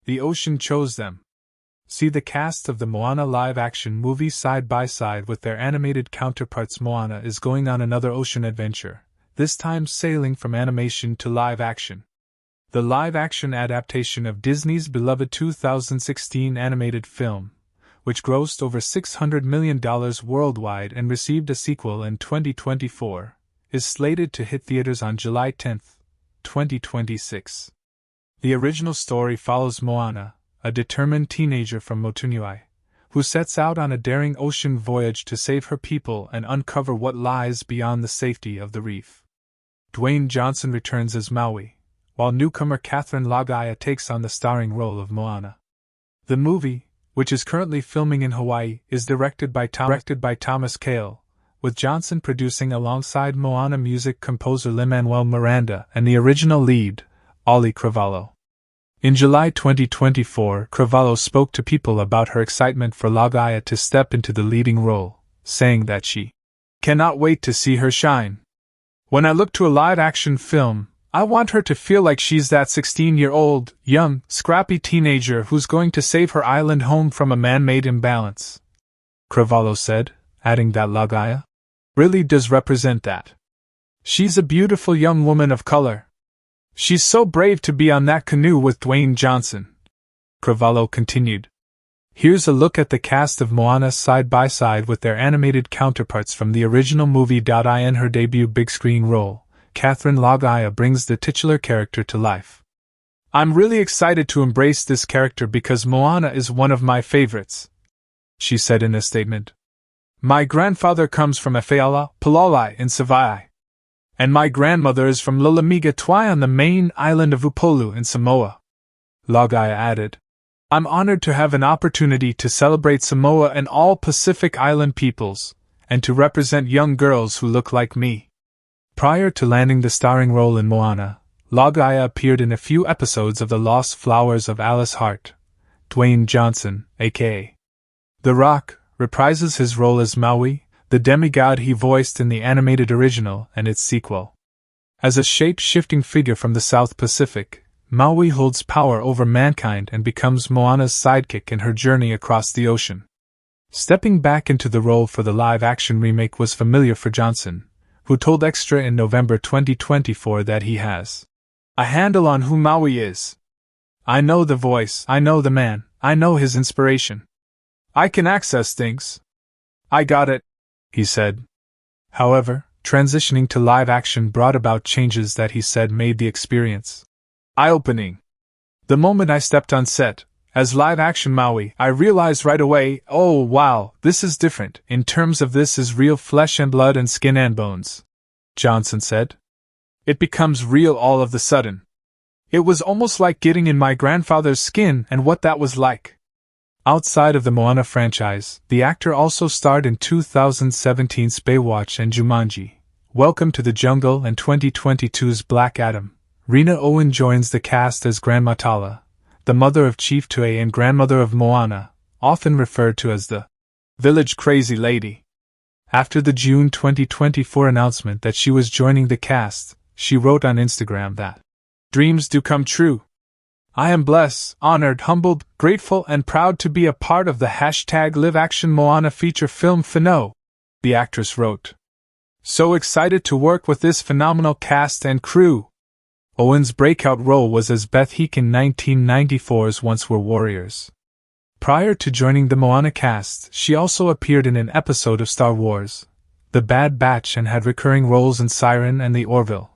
The ocean chose them. See the cast of the Moana live-action movie side by side with their animated counterparts. Moana is going on another ocean adventure, this time sailing from animation to live-action. The live-action adaptation of Disney's beloved 2016 animated film, which grossed over $600 million worldwide and received a sequel in 2024, is slated to hit theaters on July 10, 2026. The original story follows Moana, a determined teenager from Motunui, who sets out on a daring ocean voyage to save her people and uncover what lies beyond the safety of the reef. Dwayne Johnson returns as Maui, while newcomer Catherine Laga'aia takes on the starring role of Moana. The movie, which is currently filming in Hawaii, is directed by Thomas Kail, with Johnson producing alongside Moana music composer Lin-Manuel Miranda and the original lead, Auli Cravalho. In July 2024, Cravalho spoke to people about her excitement for Laga'aia to step into the leading role, saying that she cannot wait to see her shine. When I look to a live-action film, I want her to feel like she's that 16-year-old, young, scrappy teenager who's going to save her island home from a man-made imbalance. Cravalho said, adding that Laga'aia really does represent that. She's a beautiful young woman of color. She's so brave to be on that canoe with Dwayne Johnson. Cravalho continued. Here's a look at the cast of Moana side by side with their animated counterparts from the original movie. In her debut big screen role, Catherine Laga'aia brings the titular character to life. I'm really excited to embrace this character because Moana is one of my favorites, she said in a statement. My grandfather comes from Efeala, Palolai in Savaii, and my grandmother is from Lulamiga Twai on the main island of Upolu in Samoa. Laga'aia added, I'm honored to have an opportunity to celebrate Samoa and all Pacific Island peoples, and to represent young girls who look like me. Prior to landing the starring role in Moana, Laga'aia appeared in a few episodes of The Lost Flowers of Alice Hart. Dwayne Johnson, a.k.a. The Rock, reprises his role as Maui, the demigod he voiced in the animated original and its sequel. As a shape-shifting figure from the South Pacific, Maui holds power over mankind and becomes Moana's sidekick in her journey across the ocean. Stepping back into the role for the live-action remake was familiar for Johnson, who told Extra in November 2024 that he has a handle on who Maui is. I know the voice, I know the man, I know his inspiration. I can access things. I got it, he said. However, transitioning to live action brought about changes that he said made the experience eye-opening. The moment I stepped on set, as live-action Maui, I realized right away, oh wow, this is different, in terms of this is real flesh and blood and skin and bones, Johnson said. It becomes real all of the sudden. It was almost like getting in my grandfather's skin and what that was like. Outside of the Moana franchise, the actor also starred in 2017's Baywatch and Jumanji, Welcome to the Jungle and 2022's Black Adam. Rena Owen joins the cast as Grandma Tala, the mother of Chief Tue and grandmother of Moana, often referred to as the Village Crazy Lady. After the June 2024 announcement that she was joining the cast, she wrote on Instagram that dreams do come true. I am blessed, honored, humbled, grateful, and proud to be a part of the #LiveAction Moana feature film Whānau, the actress wrote. So excited to work with this phenomenal cast and crew. Owen's breakout role was as Beth Heek in 1994's Once Were Warriors. Prior to joining the Moana cast, she also appeared in an episode of Star Wars, The Bad Batch, and had recurring roles in Siren and The Orville.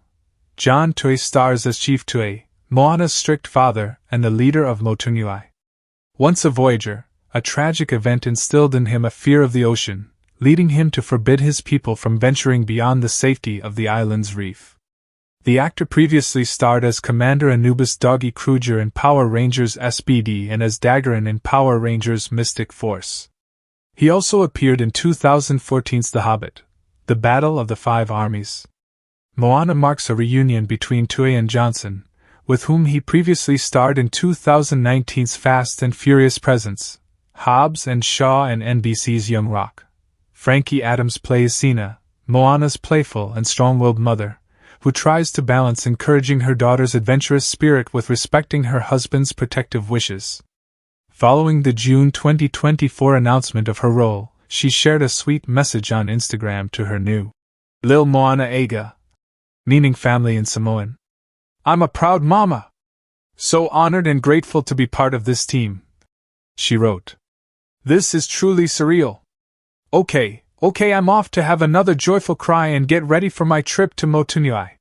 John Tue stars as Chief Tue, Moana's strict father and the leader of Motunui. Once a voyager, a tragic event instilled in him a fear of the ocean, leading him to forbid his people from venturing beyond the safety of the island's reef. The actor previously starred as Commander Anubis Doggy Kruger in Power Rangers SBD and as Daggerin in Power Rangers Mystic Force. He also appeared in 2014's The Hobbit, The Battle of the Five Armies. Moana marks a reunion between Tue and Johnson, with whom he previously starred in 2019's Fast and Furious Presents, Hobbs and Shaw, and NBC's Young Rock. Frankie Adams plays Sina, Moana's playful and strong-willed mother, who tries to balance encouraging her daughter's adventurous spirit with respecting her husband's protective wishes. Following the June 2024 announcement of her role, she shared a sweet message on Instagram to her new Lil Moana Aga, meaning family in Samoan. "I'm a proud mama. So honored and grateful to be part of this team," she wrote. "This is truly surreal. Okay, I'm off to have another joyful cry and get ready for my trip to Motunui."